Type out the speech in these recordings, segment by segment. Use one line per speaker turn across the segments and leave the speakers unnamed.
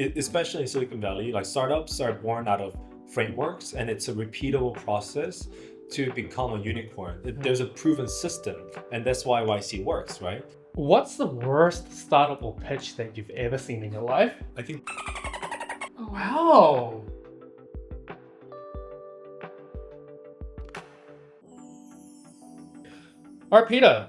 especially in Silicon Valley, like startups are born out of frameworks, and it's a repeatable process to become a unicorn. There's a proven system, and that's why YC works, right?
What's the worst startup or pitch that you've ever seen in your life?
I think
Wow. All right, Peter.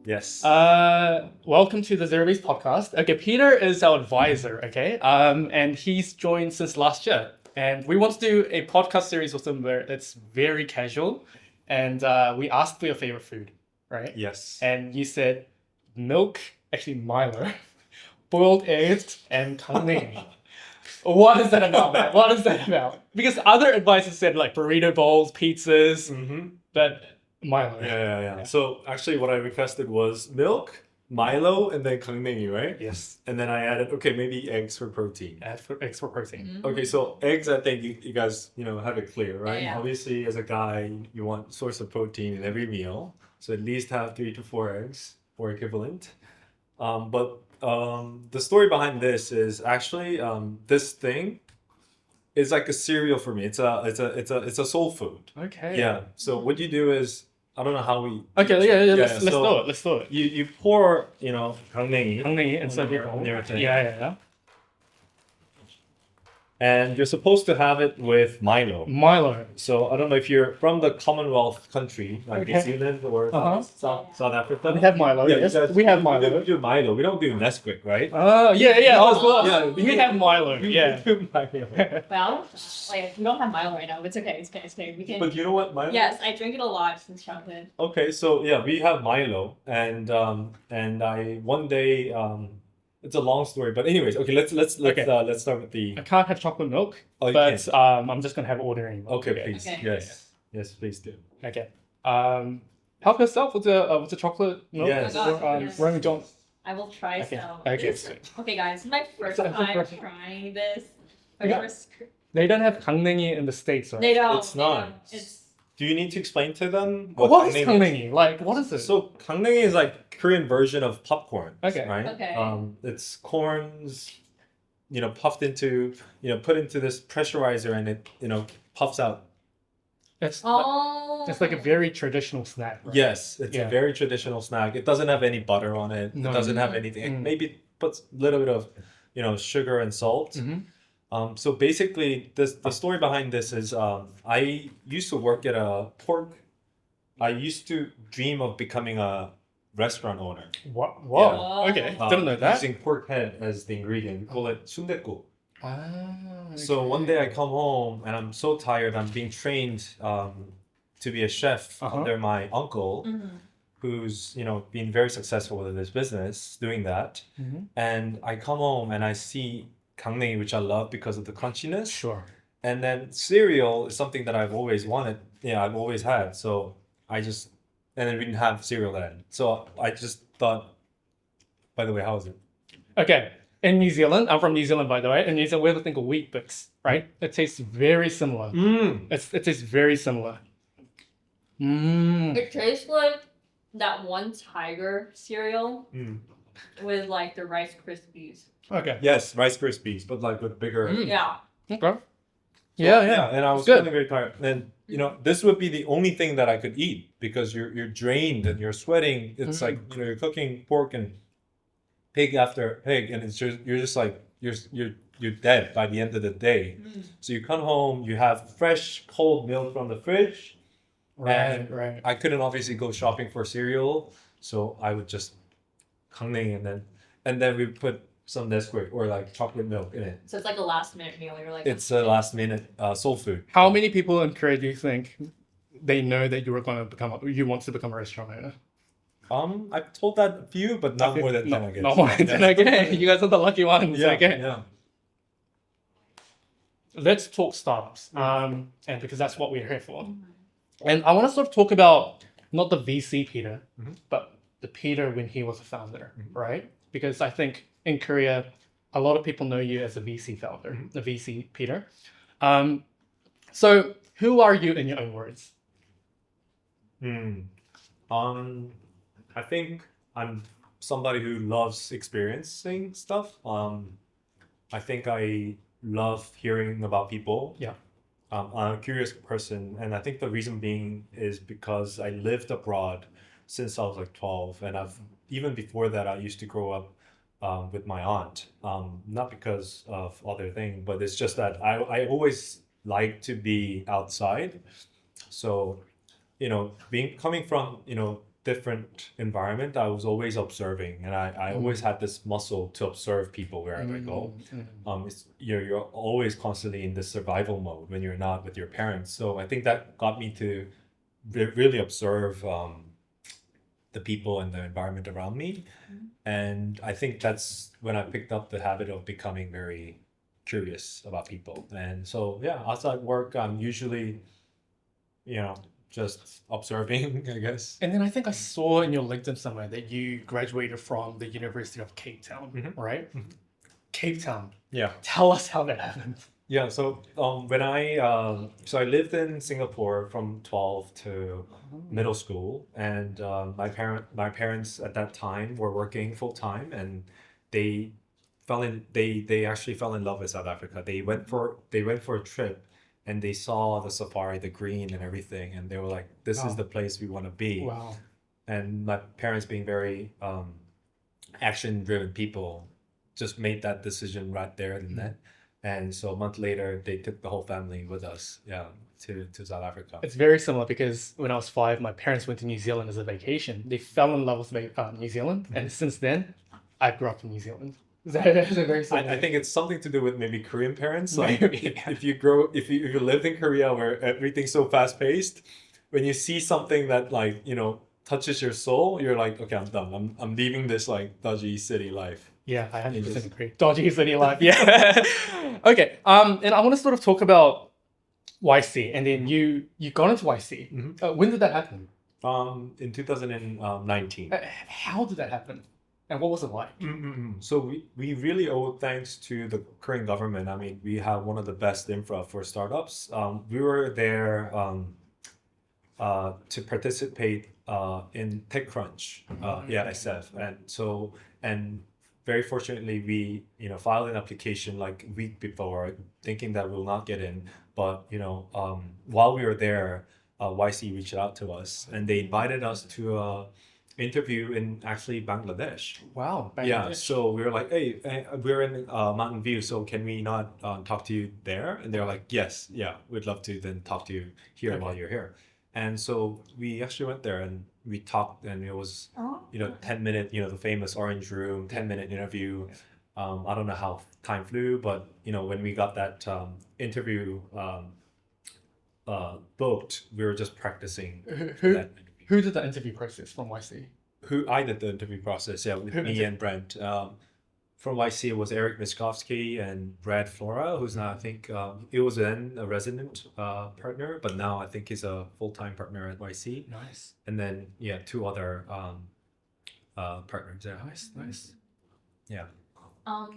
yes.
Welcome to the Zero Base podcast. Okay, Peter is our advisor. Okay, and he's joined since last year, and we want to do a podcast series with him where it's very casual, and we asked for your favorite food, right?
Yes.
And you said milk, actually Milo, boiled eggs, and 강냉이. What is that about, man? What is that about? Because other advisors said like burrito bowls, pizzas, but Milo.
Yeah. So actually, what I requested was milk, Milo, and then 강냉이, right?
Yes.
And then I added, okay, maybe eggs for protein.
Add for eggs for protein.
Okay, so eggs, I think you guys, have it clear, right?
Yeah.
Obviously, as a guy, you want source of protein in every meal. So at least have 3 to 4 eggs or equivalent. But the story behind this is actually this thing is like a cereal for me. It's a soul food.
Okay.
Yeah. So what you do is, I don't know how we.
Okay. Yeah. Let's
so
do it. Let's do it.
You pour 강냉이
강냉이 inside the bowl.
and everything.
Yeah.
And you're supposed to have it with Milo.
Milo.
So I don't know if you're from the Commonwealth country, like New
Okay.
Zealand or South Africa.
We have Milo.
Yeah,
Yes,
you guys-
we have
We
Milo.
do Milo. We don't do Nesquik, right?
Yeah.
Oh,
Yeah. We have Milo. Yeah.
We do Milo.
Well, like we don't have Milo right now. But it's okay. It's okay. We can.
But you know what Milo?
Yes, I drink it a lot since childhood.
Okay, so yeah, we have Milo, and I one day it's a long story, but anyways, okay, let's
Okay.
let's start with the.
I can't have chocolate milk,
Oh, you
but
can't.
I'm just gonna have ordinary milk.
Okay, please.
Okay.
Yes, please do.
Okay. Help yourself with the chocolate milk.
Yes.
Oh my God, yes.
Romy John.
I will try
Okay.
some.
Okay.
Okay, guys, my first
So-
time trying this. My
Yeah.
first.
They don't have 강냉이 in the States, right?
They don't.
It's
they
not.
don't. It's
Do you need to explain to them
What is
강냉이
강냉이? Like, what is it?
So 강냉이 is like Korean version of popcorn.
Okay.
Right.
Okay.
It's corns, puffed into, put into this pressurizer, and it, puffs out.
It's
oh.
it's like a very traditional snack. Right?
Yes, it's
Yeah.
a very traditional snack. It doesn't have any butter on it.
No.
It doesn't have anything. It
Mm.
maybe puts a little bit of, sugar and salt.
Mhm.
So basically, the story behind this is I used to work at a pork. I used to dream of becoming a restaurant owner.
What? Whoa.
Yeah.
Okay. Didn't know that.
Using pork head as the ingredient. We call it shinㅅyc.
Ah,
So one day I come home and I'm so tired. I'm being trained to be a chef
Uh-huh.
under my uncle,
Mhm.
who's been very successful in his business doing that.
Mhm.
And I come home and I see 강냉이, which I love because of the crunchiness.
Sure.
And then cereal is something that I've always wanted. Yeah, I've always had. So and then we didn't have cereal then. So I just thought, by the way, how is it?
Okay. In New Zealand, I'm from New Zealand, by the way. In New Zealand, we have a thing called Wheat Bix, right? It tastes very similar. It tastes very similar.
It tastes like that one Tiger cereal
Mm.
with like the Rice Krispies.
Okay.
Yes, Rice Krispies, but like with bigger.
Mm.
Yeah.
Okay. Yeah.
And I was
Good.
feeling very tired. And this would be the only thing that I could eat because you're drained and you're sweating. It's like you're cooking pork and pig after pig, and it's just you're just like you're dead by the end of the day. So you come home, you have fresh cold milk from the fridge. And
Right.
I couldn't obviously go shopping for cereal, so I would just 강냉이 and then we put some Nesquik or like chocolate milk in it.
So it's like a last minute meal. You're like.
It's a last minute soul food.
How many people in Korea do you think they know that you you want to become a restaurant owner?
I've told that a few, but not more than 10, I guess.
Not more than 10. Okay. You guys are the lucky ones.
Yeah,
Okay.
yeah.
Let's talk startups. And because that's what we're here for. And I want to sort of talk about not the VC Peter, but the Peter when he was a founder, right? Because I think in Korea, a lot of people know you as a VC founder, the VC Peter. So who are you in your own words?
I think I'm somebody who loves experiencing stuff. I think I love hearing about people.
Yeah.
I'm a curious person, and I think the reason being is because I lived abroad since I was like 12, and even before that I used to grow up with my aunt. Not because of other things, but it's just that I always like to be outside. So, being coming from, different environment, I was always observing, and I always had this muscle to observe people wherever I go. It's you're always constantly in this survival mode when you're not with your parents. So I think that got me to really observe the people and the environment around me. And I think that's when I picked up the habit of becoming very curious about people. And so, yeah, outside work, I'm usually, just observing, I guess.
And then I think I saw in your LinkedIn somewhere that you graduated from the University of Cape Town, right? Cape Town.
Yeah.
Tell us how that happened.
Yeah, so when I lived in Singapore from 12 to middle school, and my parents at that time were working full time, and they they actually fell in love with South Africa. They went for a trip, and they saw the safari, the green and everything, and they were like, this is
Wow.
the place we want to be.
Wow.
And my parents, being very action driven people, just made that decision right there and then. And so a month later, they took the whole family with us, to South Africa.
It's very similar because when I was 5, my parents went to New Zealand as a vacation. They fell in love with New Zealand, and since then, I grew up in New Zealand. That's a very similar.
I think it's something to do with maybe Korean parents.
Maybe.
If you lived in Korea where everything's so fast paced, when you see something that touches your soul, you're like, okay, I'm done. I'm leaving this like dodgy city life.
Yeah, I 100%
Yes.
agree. Dodgy city life. Yeah. Okay. And I want to sort of talk about YC, and then you got into YC. When did that happen?
In 2019.
How did that happen? And what was it like?
So we really owe thanks to the Korean government. I mean, we have one of the best infra for startups. We were there to participate in TechCrunch, SF, and very fortunately we filed an application like a week before, thinking that we'll not get in. But while we were there, YC reached out to us, and they invited us to a interview in actually Bangladesh.
Wow.
Yeah,
Bangladesh.
so we were like, hey, we're in Mountain View, so can we not talk to you there? And they're like, yes, yeah, we'd love to then talk to you here while you're here. And so we actually went there and we talked, and it was 10-minute, the famous orange room, 10-minute interview. I don't know how time flew, but when we got that interview booked, we were just practicing that.
Who did the interview process from YC?
I did the interview process, with me and Brent. From YC, it was Eric Miskovsky and Brad Flora, who's now, I think, he was then a resident partner, but now I think he's a full-time partner at YC.
Nice.
And then, 2 other partners there.
Nice.
Yeah.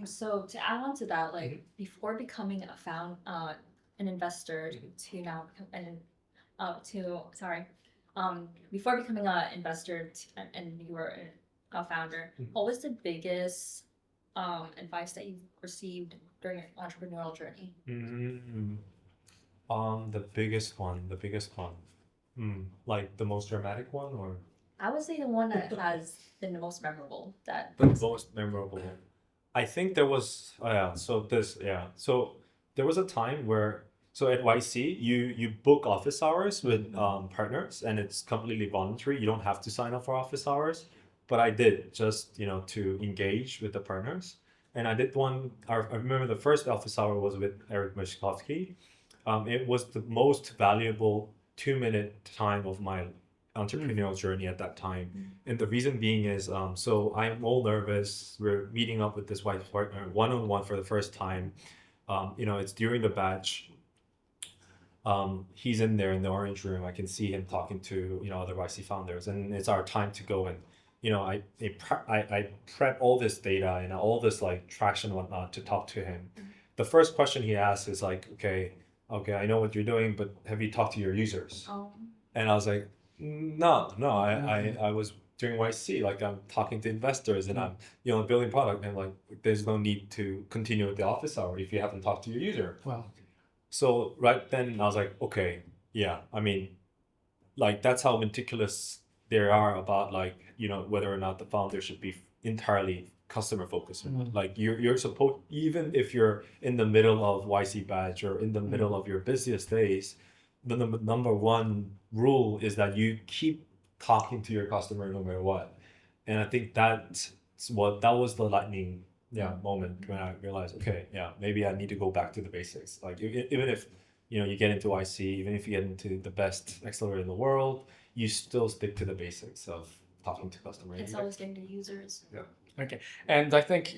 So to add on to that, like before becoming an investor to now before becoming an investor and you were a founder, what was the biggest advice that you received during your entrepreneurial journey?
The biggest one. Like the most dramatic one, or
I would say the one that has been the most memorable.
the most memorable. I think there was so there was a time where, so at YC you book office hours with partners, and it's completely voluntary. You don't have to sign up for office hours, but I did, just to engage with the partners. And I did one. I remember the first office hour was with Eric Mishkovsky. It was the most valuable 2-minute time of my entrepreneurial journey at that time. And the reason being is, so I'm all nervous. We're meeting up with this white partner one-on-one for the first time. It's during the batch. He's in there in the orange room. I can see him talking to other YC founders, and it's our time to go. And I prep all this data and all this like traction and whatnot to talk to him. The first question he asks is like, okay, I know what you're doing, but have you talked to your users?
Oh.
And I was like, no, I was during YC, like I'm talking to investors and I'm, building product, and like there's no need to continue with the office hour if you haven't talked to your user.
Wow.
So right then I was like, okay, yeah, I mean, like that's how meticulous they are about like, whether or not the founder should be entirely customer focused. Like you're supposed, even if you're in the middle of YC batch or in the middle of your busiest days, the number one rule is that you keep talking to your customer no matter what. And I think that was the lightning moment when I realized, okay, yeah, maybe I need to go back to the basics. Like even if you get into YC, even if you get into the best accelerator in the world, you still stick to the basics of talking to customers.
It's always getting to users.
Yeah.
Okay, and I think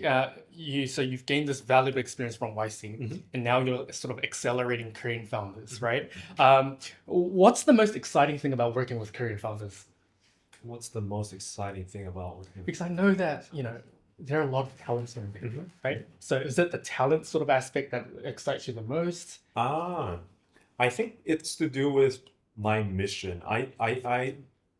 you've gained this valuable experience from YC, and now you're sort of accelerating Korean founders, right? What's the most exciting thing about working with Korean founders?
What's the most exciting thing about working?
Because I know that there are a lot of talents in there, right? So is it the talent sort of aspect that excites you the most?
I think it's to do with my mission. I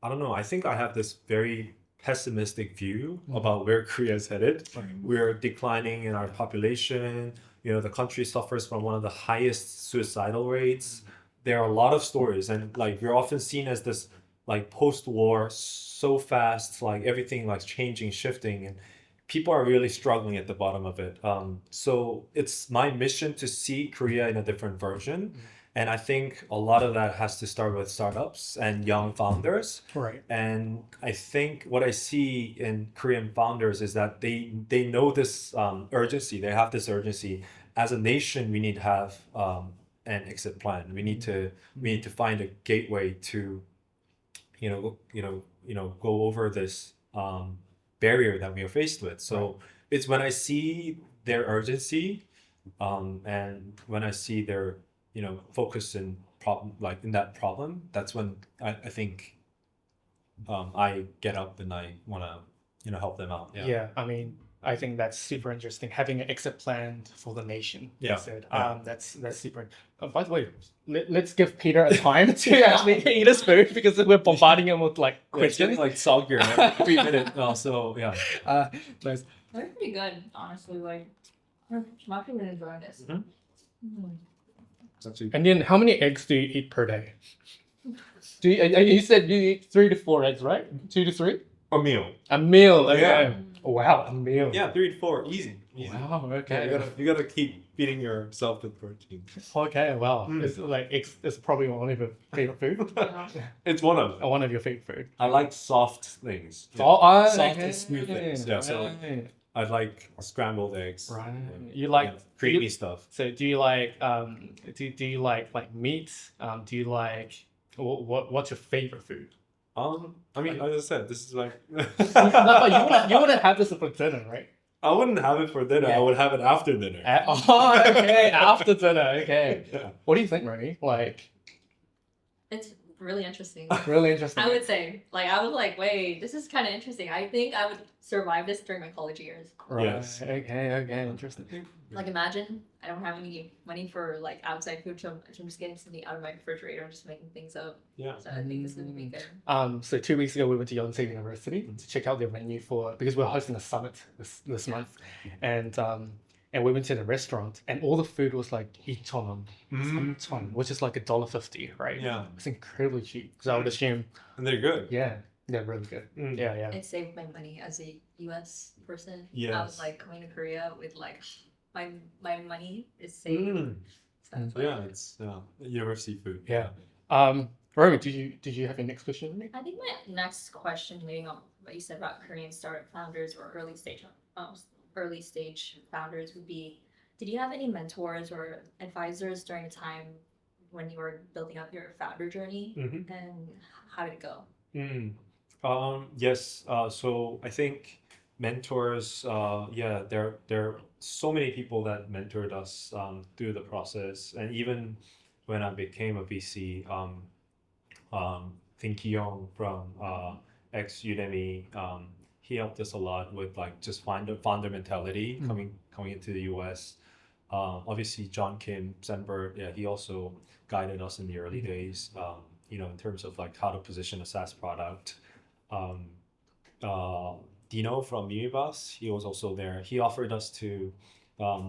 don't know. I think I have this very pessimistic view about where Korea is headed. We're declining in our population. The country suffers from one of the highest suicidal rates. There are a lot of stories, and like we're often seen as this like post-war, so fast, like everything like changing, shifting, and people are really struggling at the bottom of it. So it's my mission to see Korea in a different version. And I think a lot of that has to start with startups and young founders.
Right.
And I think what I see in Korean founders is that they know this urgency. They have this urgency. As a nation, we need to have an exit plan. We need to find a gateway to, go over this barrier that we are faced with. So it's when I see their urgency, and when I see their focus in problem, like in that problem, that's when I think I get up and I want to help them out.
Yeah, I mean, I think that's super interesting. Having an exit plan for the nation.
Yeah.
You said. That's super. By the way, let's give Peter a time to actually eat his food because we're bombarding him with like
It's getting
questions.
like soggier every 3 minutes. So yeah.
Nice.
They're pretty good, honestly. Like, I'm actually really enjoying this.
It's actually
And then, how many eggs do you eat per day? You said you eat 3 to 4 eggs, right? 2 to 3.
a meal.
A meal. Okay.
Yeah.
Wow, a meal.
Yeah, 3 to 4, easy.
Wow.
Yeah,
Okay.
you gotta keep feeding yourself with protein.
Okay. Wow. It's like it's probably one of your favorite food.
It's one of them.
One of your favorite food.
I like soft things.
Soft
and smooth things. Yeah, so
right.
I like scrambled eggs.
Right.
and,
You like
creamy stuff.
So do you like do you like meat? Do you like what's your favorite food?
I mean, as I said, this is like
No, but you wouldn't have this for dinner, right?
I wouldn't have it for dinner.
Yeah.
I would have it after dinner.
Okay, after dinner. Okay.
Yeah.
What do you think, Remy? Like,
It's really interesting.
really interesting.
I would say, like, I was like, wait, this is kind of interesting. I think I would survive this during my college years.
Right.
Yes.
Okay. Interesting.
Like, imagine I don't have any money for like outside food, so I'm just getting something out of my refrigerator and just making things up.
Yeah.
So I think this is gonna be good.
So 2 weeks ago we went to Yonsei University to check out their menu because we're hosting a summit this month, and we went to the restaurant and all the food was like 2,000원, 3,000원, which is like $1.50, right?
Yeah.
It's incredibly cheap. So I would assume,
And they're good.
yeah, they're really good.
Mm.
Yeah.
It saved my money as a US person. I
Yes.
was like coming to Korea with like my money is saved.
Mm.
So that's
So
why-
yeah, it's university food.
Yeah. Romy, did you have your next question for me?
I think my next question, leading on what you said about Korean startup founders or early stage founders, would be: did you have any mentors or advisors during the time when you were building up your founder journey,
Mhm.
and how did it go?
Yes. So I think mentors. There are so many people that mentored us through the process, and even when I became a VC, Think Young from ex Udemy, he helped us a lot with like just founder mentality coming into the US. Obviously, John Kim Senberg, he also guided us in the early days. In terms of like how to position a SaaS product. Dino from Unibus, he was also there. He offered us to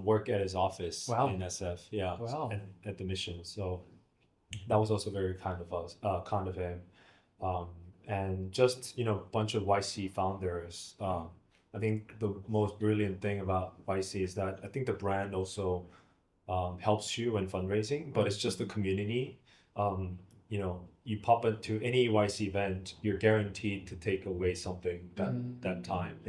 work at his office
Wow.
in SF, yeah,
Wow.
at the mission. So that was also very kind of us, kind of him. And just bunch of YC founders. I think the most brilliant thing about YC is that I think the brand also helps you when fundraising, but it's just the community. You pop into any YC event, you're guaranteed to take away something that time,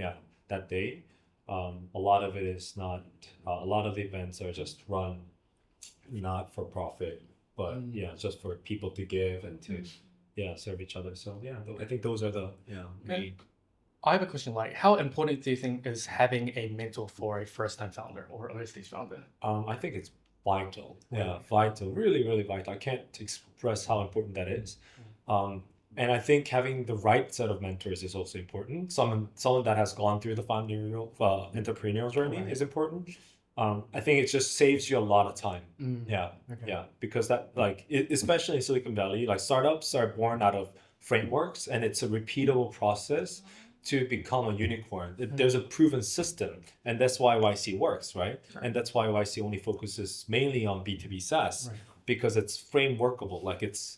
that day. A lot of it is not. A lot of the events are just run not for profit, but just for people to give and to serve each other. So I think those are the main.
I have a question, like, how important do you think is having a mentor for a first-time founder or early stage founder?
I think it's vital. Yeah, vital. Really, really vital. I can't express how important that is. And I think having the right set of mentors is also important. Someone that has gone through the entrepreneurial journey is important. I think it just saves you a lot of time. Because that, like, especially in Silicon Valley, like startups are born out of frameworks, and it's a repeatable process to become a unicorn. There's a proven system, and that's why YC works, right? And that's why YC only focuses mainly on B2B SaaS, because it's frameworkable. Like it's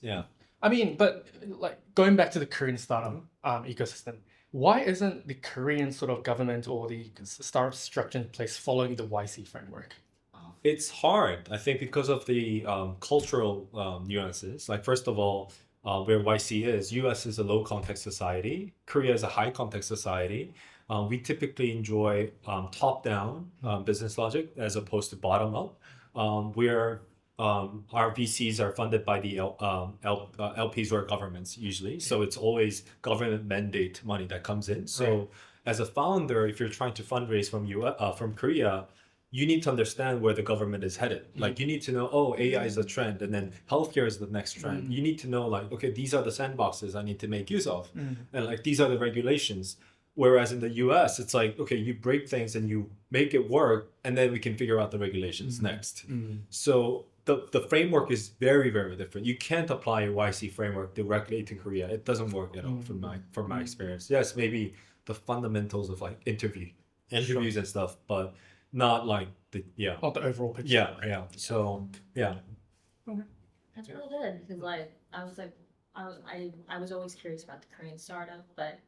I mean, but like going back to the Korean startup ecosystem, why isn't the Korean sort of government or the startup structure in place following the YC framework?
It's hard, I think, because of the cultural nuances. Like, first of all, where YC is, US is a low context society, Korea is a high context society. We typically enjoy top down business logic as opposed to bottom up. Our VCs are funded by the LPs or governments usually, so it's always government mandate money that comes in. So as a founder, if you're trying to fundraise from Korea, you need to understand where the government is headed. Like, you need to know, AI is a trend, and then healthcare is the next trend. You need to know, like, okay, these are the sandboxes I need to make use of, and like these are the regulations. Whereas in the US, it's like, okay, you break things and you make it work, and then we can figure out the regulations next. So the framework is very, very different. You can't apply a YC framework directly to Korea. It doesn't work at all from my experience. Yes, maybe the fundamentals of like interviews and stuff, but not like
Not the overall picture.
So
That's really good, because like I was always curious about the Korean startup, but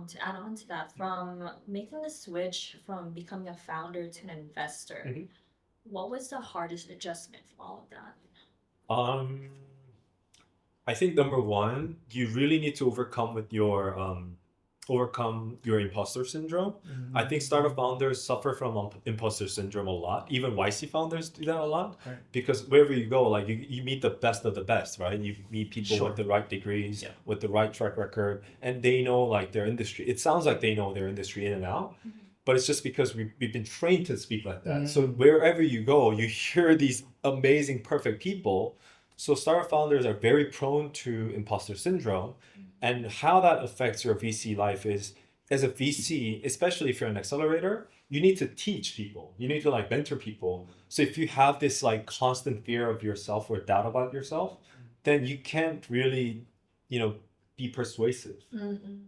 to add on to that, from making the switch from becoming a founder to an investor, what was the hardest adjustment for all of that?
I think number one, you really need to overcome your imposter syndrome. I think startup founders suffer from imposter syndrome a lot. Even YC founders do that a lot, because wherever you go, like you meet the best of the best, right? You meet people with the right degrees, with the right track record, and they know like their industry. It sounds like they know their industry in and out, but it's just because we've been trained to speak like that. So wherever you go, you hear these amazing, perfect people. So startup founders are very prone to imposter syndrome. And how that affects your VC life is, as a VC, especially if you're an accelerator, you need to teach people. You need to like mentor people. So if you have this like constant fear of yourself or doubt about yourself, then you can't really, be persuasive.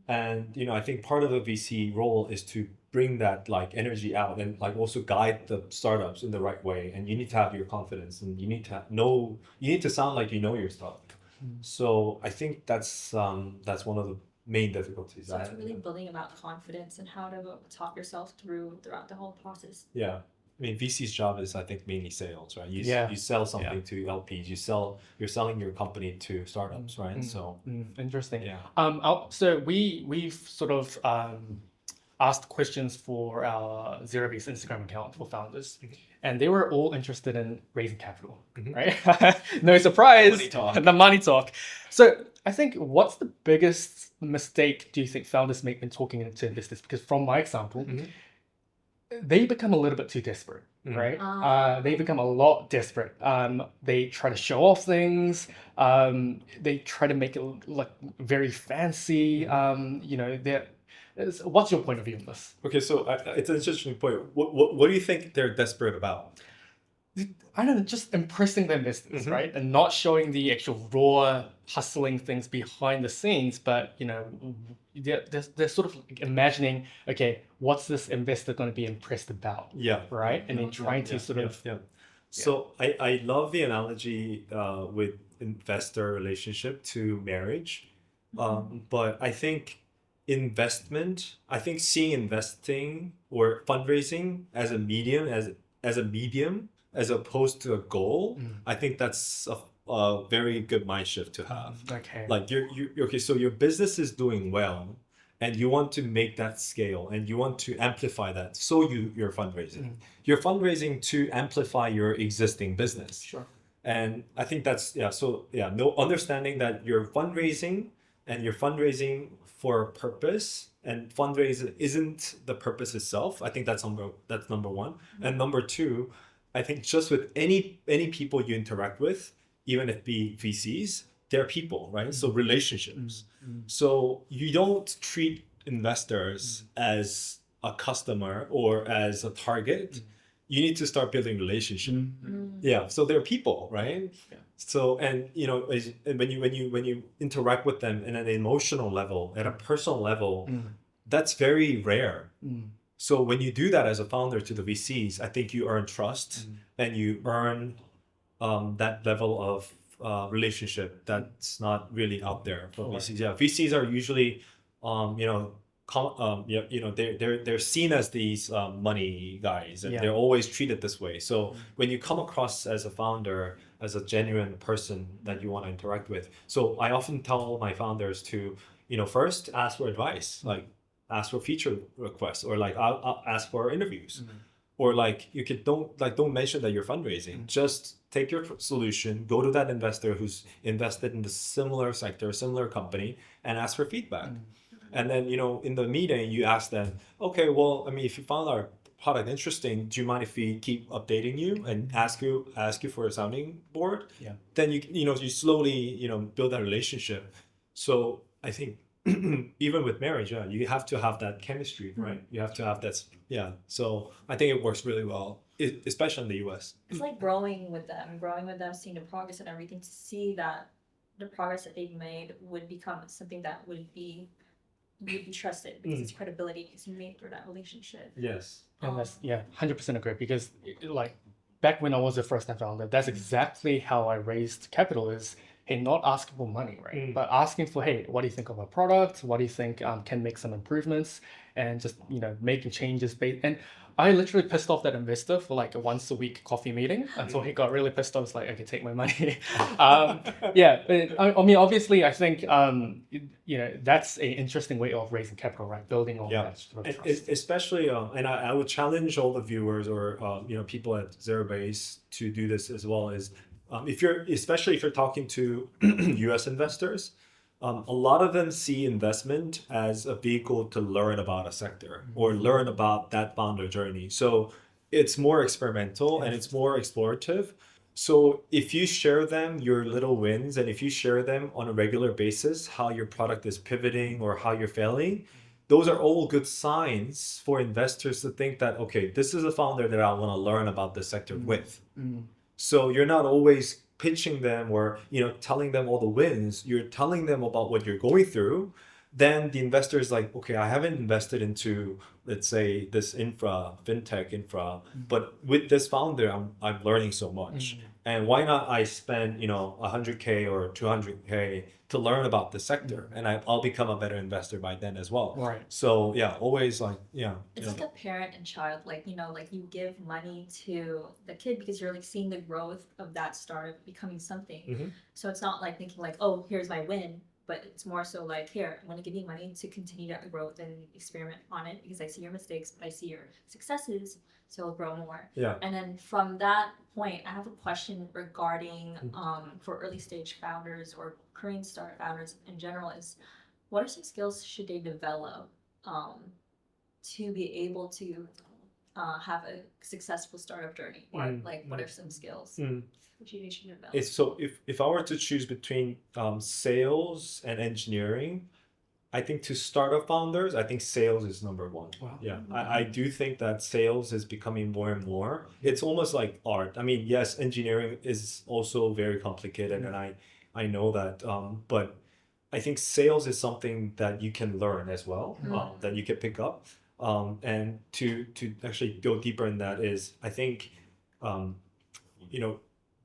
And, I think part of the VC role is to bring that like energy out and like also guide the startups in the right way. And you need to have your confidence, and you need to sound like you know your stuff. So I think that's one of the main difficulties.
So it's really building about confidence and how to talk yourself throughout the whole process.
Yeah. I mean, VC's job is, I think, mainly sales, right? You sell something to LPs. You're selling your company to startups, right? So
interesting.
Yeah.
So we've sort of asked questions for our Zero-Base Instagram account for founders, and they were all interested in raising capital, right? No surprise, the money talk. So I think, what's the biggest mistake do you think founders make when talking to investors? Because from my example, they become a little bit too desperate, right? They become a lot desperate. They try to show off things. They try to make it look very fancy. What's your point of view on this?
Okay, so it's an interesting point. What do you think they're desperate about?
I don't know, just impressing the investors, right? And not showing the actual raw hustling things behind the scenes, but they're sort of like imagining, okay, what's this investor going to be impressed about,
Yeah.
right? And then trying to sort of
So I love the analogy with investor relationship to marriage. But I think I think seeing investing or fundraising as a medium, as a medium, as opposed to a goal, I think that's a very good mind shift to have.
Okay.
Like okay, so your business is doing well, and you want to make that scale, and you want to amplify that. So you're fundraising. You're fundraising to amplify your existing business.
Sure.
And I think that's no, understanding that you're fundraising and you're fundraising for a purpose, and fundraising isn't the purpose itself. I think that's number one. And number two, I think just with any people you interact with, even if it be VCs, they're people, right? So relationships. So you don't treat investors as a customer or as a target. You need to start building relationship. Yeah, so they're people, right?
Yeah.
So, and when you interact with them in an emotional level, at a personal level, that's very rare. So when you do that as a founder to the VCs, I think you earn trust and you earn that level of relationship that's not really out there for VCs. Yeah, VCs are usually they're seen as these money guys, and they're always treated this way. So when you come across as a founder, as a genuine person that you want to interact with, so I often tell my founders to first ask for advice, like ask for feature requests, or like I'll ask for interviews, or like don't mention that you're fundraising. Just take your solution, go to that investor who's invested in the similar sector, similar company, and ask for feedback. And then, in the meeting, you ask them, okay, well, I mean, if you found our product interesting, do you mind if we keep updating you and ask you for a sounding board? Yeah. Then you slowly, build that relationship. So I think even with marriage, you have to have that chemistry, right? You have to have that, So I think it works really well, especially in the US.
It's like growing with them, seeing the progress and everything, to see that the progress that they've made would become something that would be trusted because it's credibility is made through that relationship.
Yes.
And that's 100% agree, because like back when I was the first time founder, that's exactly how I raised capital. Is hey, not asking for money, right? But asking for, hey, what do you think of our product? What do you think can make some improvements? And just making changes and I literally pissed off that investor for like a once a week coffee meeting until he got really pissed off. I was like, okay, take my money. But I mean, obviously, I think that's an interesting way of raising capital, right? Building on that sort of trust.
Especially, and I would challenge all the viewers or people at Zero Base to do this as well. Is especially if you're talking to U.S. investors. A lot of them see investment as a vehicle to learn about a sector or learn about that founder journey. So it's more experimental and it's more explorative. So if you share them your little wins, and if you share them on a regular basis, how your product is pivoting or how you're failing, those are all good signs for investors to think that, okay, this is a founder that I want to learn about this sector with. So you're not always pitching them or telling them all the wins. You're telling them about what you're going through. Then the investor is like, okay, I haven't invested into, let's say, this fintech infra, but with this founder, I'm learning so much. And why not I spend $100K or $200K to learn about the sector, and I'll become a better investor by then as well.
Right.
So always like
It's like a parent and child, like you give money to the kid because you're like seeing the growth of that startup becoming something. So it's not like thinking like, oh, here's my win, but it's more so like, here, I'm going to give you money to continue that growth and experiment on it because I see your mistakes, but I see your successes, so it'll grow more. Yeah. And then from that point, I have a question regarding for early stage founders or Korean startup founders in general is, what are some skills should they develop to be able to have a successful startup journey? Or like, what are some skills which you should develop?
So if I were to choose between sales and engineering, I think to startup founders, I think sales is number one.
Wow.
Yeah, I do think that sales is becoming more and more. It's almost like art. I mean, yes, engineering is also very complicated, and I know that. But I think sales is something that you can learn as well, that you can pick up. And to actually go deeper in that is, I think, you know,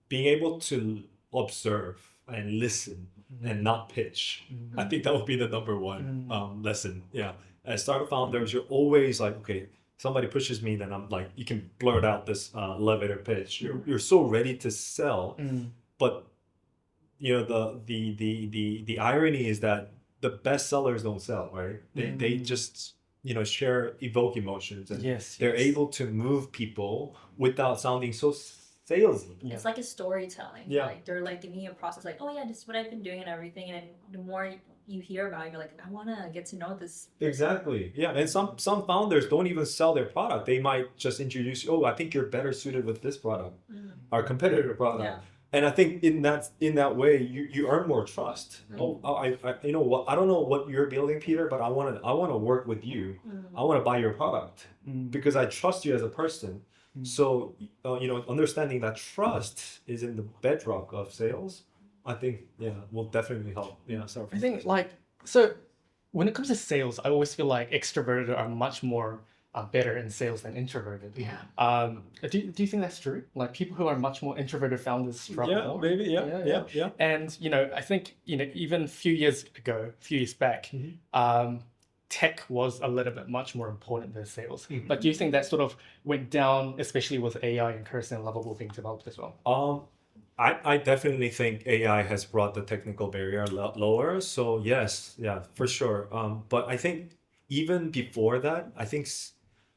being able to observe and listen and not pitch. I think that would be the number one lesson. Yeah. As startup founders, you're always like, okay, somebody pushes me, then I'm like, you can blurt out this elevator pitch. You're so ready to sell, but you know the irony is that the best sellers don't sell, right? They just evoke emotions, and they're able to move people without sounding so salesy.
It's like a storytelling.
Yeah.
Like they're like giving you a process, like, oh yeah, this is what I've been doing and everything. And the more you hear about it, you're like, I want to get to know this.
Exactly. Yeah. And some founders don't even sell their product. They might just introduce, oh, I think you're better suited with this product, our competitor product.
Yeah.
And I think in that way, you earn more trust. Oh, I you know what? I don't know what you're building, Peter, but I want to work with you. I want to buy your product because I trust you as a person. So understanding that trust is in the bedrock of sales, I think will definitely help. Yeah, sorry.
I think so when it comes to sales, I always feel like extroverted are much more better in sales than introverted.
Yeah.
Do you think that's true? Like people who are much more introverted founders struggle more?
Maybe. Yeah.
And I think even a few years back, tech was a little bit much more important than sales. But do you think that sort of went down, especially with AI and cursor level being developed as well?
I definitely think AI has brought the technical barrier lower. So yes, yeah, for sure. But I think even before that, I think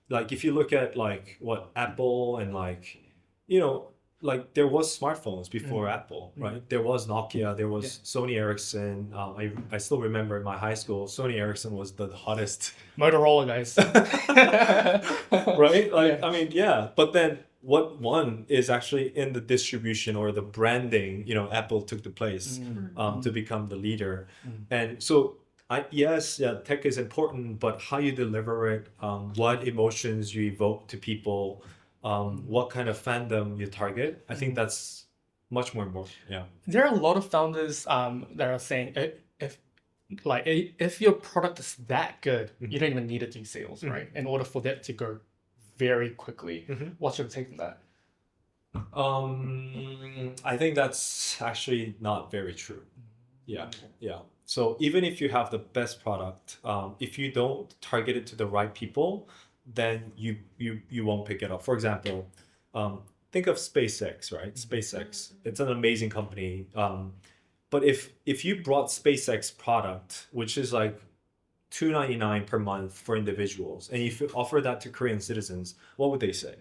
like if you look at like what Apple and like there was smartphones before Apple, right? There was Nokia, there was Sony Ericsson. I still remember in my high school, Sony Ericsson was the hottest.
Motorola guys.
Right? I mean, yeah. But then what won is actually in the distribution or the branding. Apple took the place to become the leader. And so tech is important, but how you deliver it, what emotions you evoke to people, what kind of fandom you target, I think that's much more important. Yeah.
There are a lot of founders that are saying if your product is that good, you don't even need to do sales, right? In order for that to go very quickly. What's your take on that?
I think that's actually not very true. Yeah. So even if you have the best product, if you don't target it to the right people, then you won't pick it up. For example, think of SpaceX, right? SpaceX, it's an amazing company. But if you brought SpaceX product, which is like $2.99 per month for individuals, and if you offer that to Korean citizens, what would they say?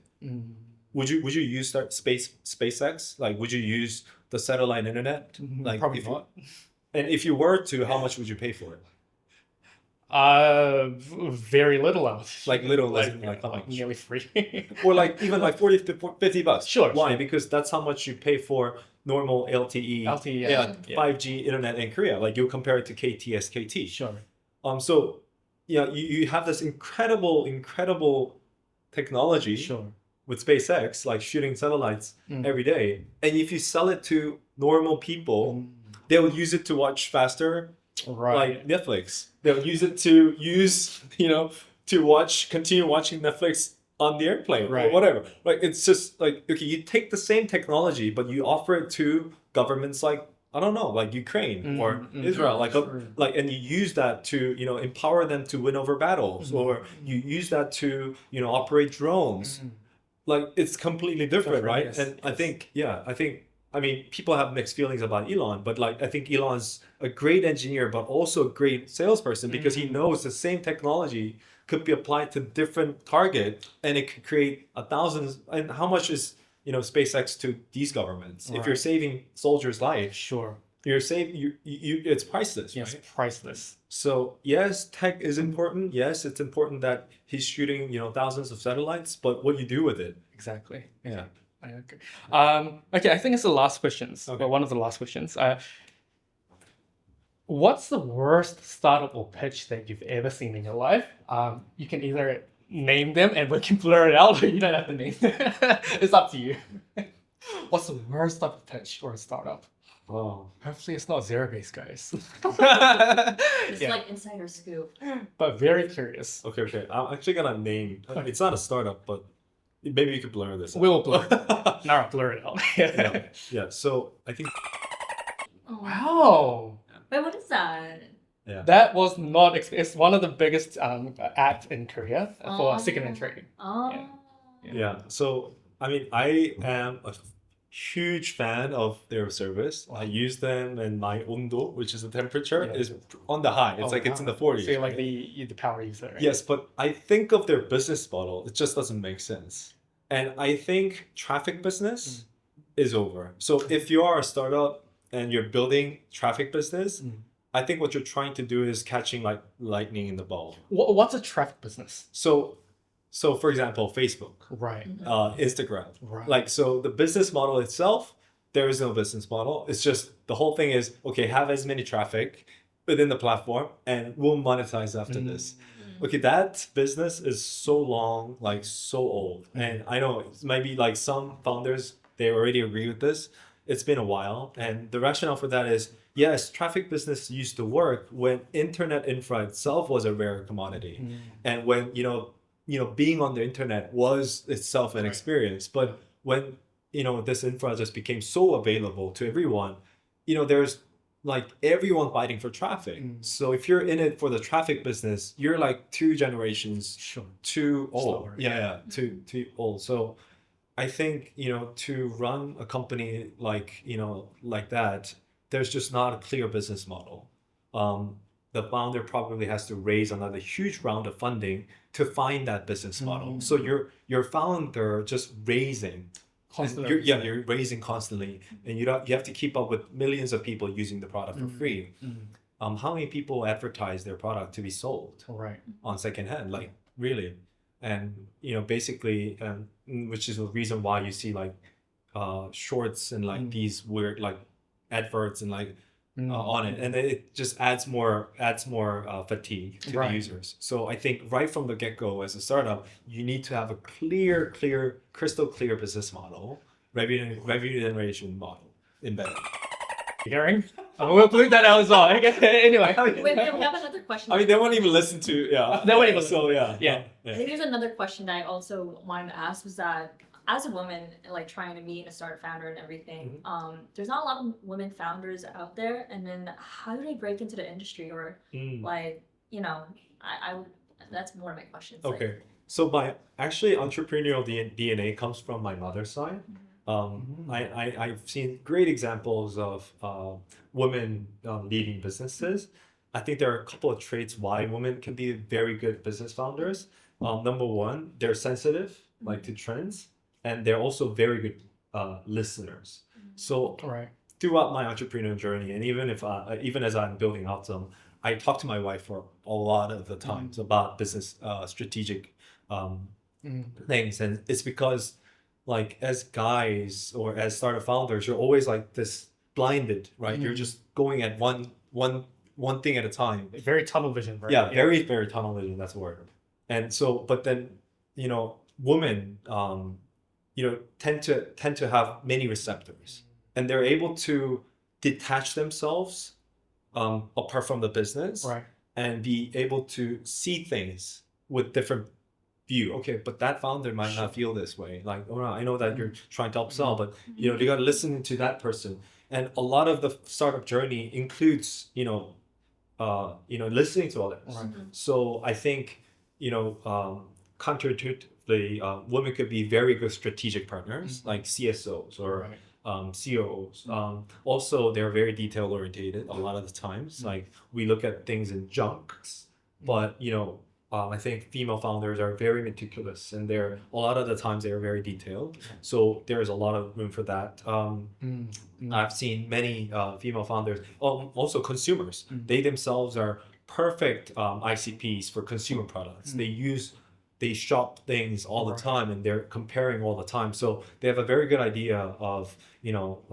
Would you use SpaceX? Like, would you use the satellite internet? Like,
probably not.
And if you were to, how much would you pay for it?
Very little else.
Like little, like how much?
Nearly free.
Or like even like 40 to 50 bucks.
Sure.
Why? Because that's how much you pay for normal LTE, 5G internet in Korea. Like you compare it to KT.
Sure.
So you have this incredible technology with SpaceX, like shooting satellites every day. And if you sell it to normal people, they will use it to watch faster.
Right.
Like Netflix, they'll use it to continue watching Netflix on the airplane or whatever. Like it's just like, okay, you take the same technology, but you offer it to governments like, I don't know, like Ukraine or Israel, and you use that to empower them to win over battles, or you use that to operate drones. Like it's completely different, right?
Yes.
And I mean, people have mixed feelings about Elon, but like I think Elon's a great engineer, but also a great salesperson because he knows the same technology could be applied to different target, and it could create thousands. And how much is SpaceX to these governments? If you're saving soldiers' lives, you're saving you. It's priceless.
Yes,
right?
priceless.
So yes, tech is important. Yes, it's important that he's shooting thousands of satellites, but what you do with it?
Exactly.
Yeah.
I agree. Okay, I think it's the last questions.
Okay.
Well, one of the last questions. What's the worst startup or pitch that you've ever seen in your life? You can either name them and we can blur it out, or you don't have to name them. It's up to you. What's the worst type of pitch or a startup?
Oh.
Hopefully it's not zero-based, guys.
It's
Yeah.
like insider scoop.
But very curious.
Okay. I'm actually gonna name. It's not a startup, but maybe you could blur this out.
We will blur it. No, blur it out.
Yeah. So I think.
Oh.
Wow.
Wait, what is that?
Yeah.
That was not. It's one of the biggest ads in Korea for
Oh.
second-hand trading.
Oh.
Yeah. So I mean, I am a huge fan of their service. I use them, and my ondo, which is the temperature,
Yeah.
is on the high. It's it's in the 40s.
So you're like
right?
the power user. Right?
Yes, but I think of their business model, it just doesn't make sense. And I think traffic business is over. So if you are a startup and you're building traffic business, I think what you're trying to do is catching like lightning in the bulb.
What's a traffic business?
So for example, Facebook,
Right.
Instagram.
Right.
Like, so the business model itself, there is no business model. It's just the whole thing is, okay, have as many traffic within the platform and we'll monetize after this. Okay, that business is so long, like so old. And I know it might be like some founders, they already agree with this. It's been a while. And the rationale for that is, yes, traffic business used to work when internet infra itself was a rare commodity. And when, being on the internet was itself an experience. But when, this infra just became so available to everyone, there's like everyone fighting for traffic. So if you're in it for the traffic business, you're like 2 generations too old.
Slower,
too old. So I think, to run a company like that, there's just not a clear business model. The founder probably has to raise another huge round of funding to find that business model. So your founder just raising.
Constantly.
You're raising constantly, and you have to keep up with millions of people using the product for free. How many people advertise their product to be sold
Right.
on secondhand? Like, really? And basically, which is the reason why you see like shorts and like these weird like adverts and like on it, and it just adds more fatigue to the users. So I think right from the get-go, as a startup, you need to have a crystal clear business model, revenue generation model embedded.
Hearing? We'll bleep that out as well. Anyway.
Wait, we have another question.
I mean, they won't even listen to
They won't even
So
Yeah.
I think there's another question that I also wanted to ask, was that as a woman, like trying to meet a startup founder and everything, there's not a lot of women founders out there. And then how do they break into the industry, or like, I that's more of my questions.
Okay. So my actually entrepreneurial DNA comes from my mother's side. I've seen great examples of women leading businesses. I think there are a couple of traits why women can be very good business founders. Number one, they're sensitive, like to trends, and they're also very good listeners. So throughout my entrepreneurial journey, and even as I'm building outsome, I talk to my wife for a lot of the times about business strategic things, and it's because like as guys or as startup founders, you're always like this blinded, right? You're just going at one thing at a time.
Very tunnel vision, right?
Yeah, very, very tunnel vision, that's the word. And so, but then, women, tend to have many receptors, and they're able to detach themselves apart from the business, and be able to see things with different view. Okay, but that founder might not feel this way. Like, oh no, I know that you're trying to upsell, but you got to listen to that person. And a lot of the startup journey includes, listening to others. So I think, counterintuitively, women could be very good strategic partners, like CSOs or COOs. Also, they're very detail orientated a lot of the times. Like, we look at things in chunks, but I think female founders are very meticulous, and a lot of the times they're very detailed. So there's a lot of room for that. I've seen many female founders, also consumers. They themselves are perfect ICPs for consumer products. They use they shop things all the
Right.
time and they're comparing all the time. So they have a very good idea of,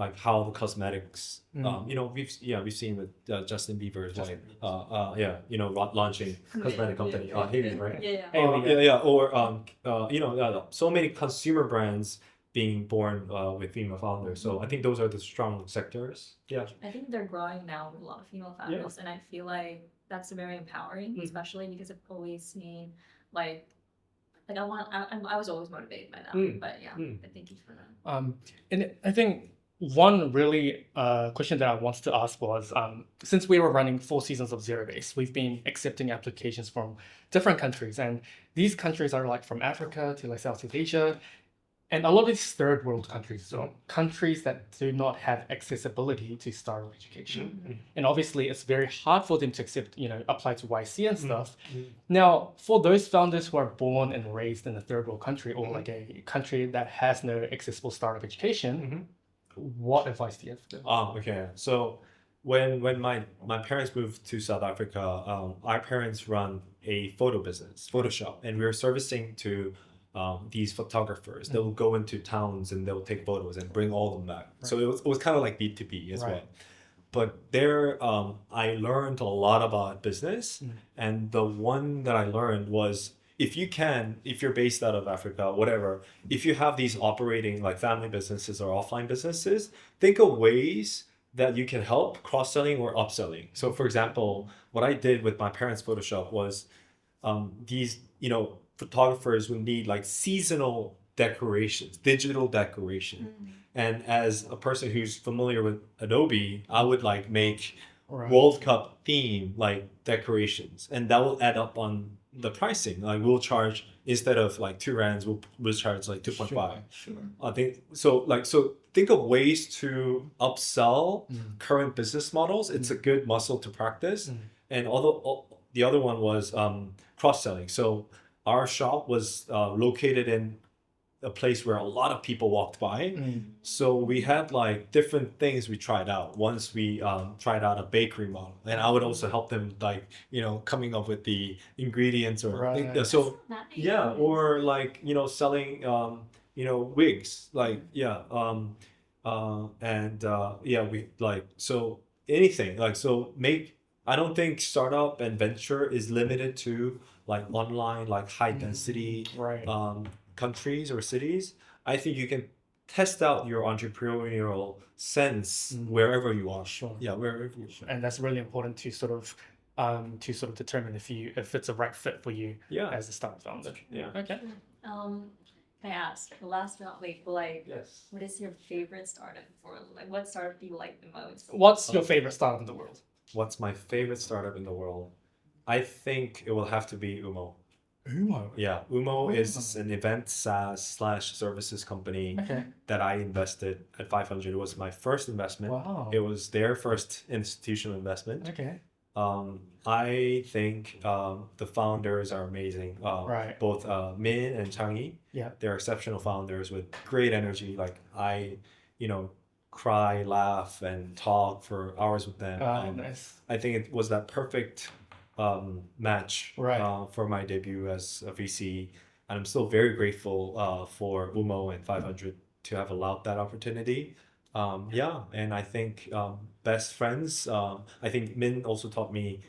like how the cosmetics, we've seen with Justin Bieber's wife, launching cosmetic company, Haley, right?
Yeah.
Haley,
Or so many consumer brands being born with female founders. So I think those are the strong sectors. Yeah.
I think they're growing now with a lot of female founders, and I feel like that's very empowering, especially because I've always seen like I was always motivated by that. But yeah, but thank you for that.
And I think one really question that I wanted to ask was, since we were running 4 seasons of Zero Base, we've been accepting applications from different countries, and these countries are like from Africa to like Southeast Asia, and a lot of these third world countries, so countries that do not have accessibility to startup education. And obviously it's very hard for them to apply to YC and stuff. Now, for those founders who are born and raised in a third world country or like a country that has no accessible startup education, what advice do you have for them?
Okay. So when my parents moved to South Africa, our parents run a photo business, Photoshop, and we were servicing to these photographers. They'll go into towns and they'll take photos and bring all of them back. Right. So it was kind of like B2B as well. But there, I learned a lot about business, and the one that I learned was if you're based out of Africa, whatever, if you have these operating like family businesses or offline businesses, think of ways that you can help cross-selling or upselling. So for example, what I did with my parents' Photoshop was these, photographers would need like seasonal decorations, digital decoration. And as a person who's familiar with Adobe, I would like make World Cup theme like decorations, and that will add up on the pricing. Like we'll charge, instead of like 2 rands, we'll charge like 2.5.
Sure.
I think so. Think of ways to upsell current business models. It's a good muscle to practice. And although the other one was cross-selling. So our shop was located in a place where a lot of people walked by. So we had like different things we tried out. Once we tried out a bakery model, and I would also help them like, coming up with the ingredients or so or like, selling wigs, like we like, so anything like, so I don't think startup and venture is limited to like online, like high density countries or cities. I think you can test out your entrepreneurial sense wherever you are. Wherever you are.
And that's really important to sort of determine if it's a right fit for you as a startup founder. Okay.
Can I ask the last but not least,
Yes.
what is your favorite startup like what startup do you like the most?
What's your favorite startup in the world?
What's my favorite startup in the world? I think it will have to be Umo.
Umo?
Yeah, Umo is an event SaaS/services company that I invested at 500. It was my first investment.
Wow.
It was their first institutional investment.
Okay.
I think the founders are amazing. Both Min and Changi. Yeah. They're exceptional founders with great energy. Like I, cry, laugh, and talk for hours with them.
Nice.
I think it was that perfect match for my debut as a VC, and I'm still very grateful for Umo and 500 to have allowed that opportunity. And I think best friends. I think Min also taught me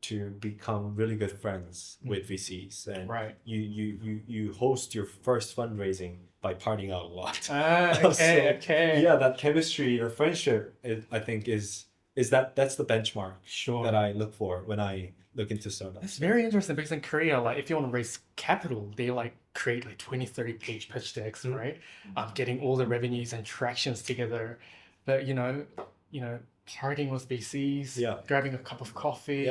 to become really good friends with VCs, and you host your first fundraising by partying out a lot. Yeah, that chemistry or friendship I think is that's the benchmark that I look for when I look into startups.
It's very interesting because in Korea, like if you want to raise capital, they like create like 20-30 page pitch decks, right? Getting all the revenues and tractions together. But partying with VCs, grabbing a cup of coffee,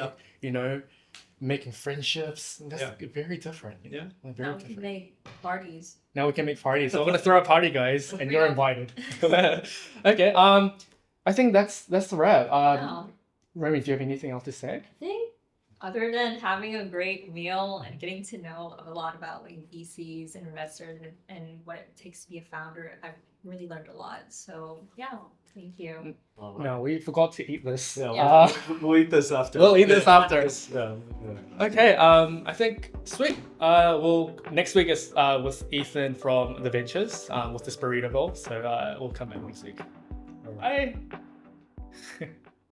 making friendships. That's very different. Like very
now we can make parties.
Now we can make parties. So I'm gonna throw a party, guys, and you're invited. Okay. I think that's the wrap. Remy, do you have anything else to say?
I think other than having a great meal and getting to know a lot about like VCs and investors and what it takes to be a founder, I've really learned a lot. So Thank you.
No, we forgot to eat this.
Yeah,
Uh,
we'll eat this after.
we'll eat this after.
Yeah.
Okay, I think sweet. Next week is with Ethan from The Ventures with this burrito bowl. So we'll come in next week.
All right.
Bye.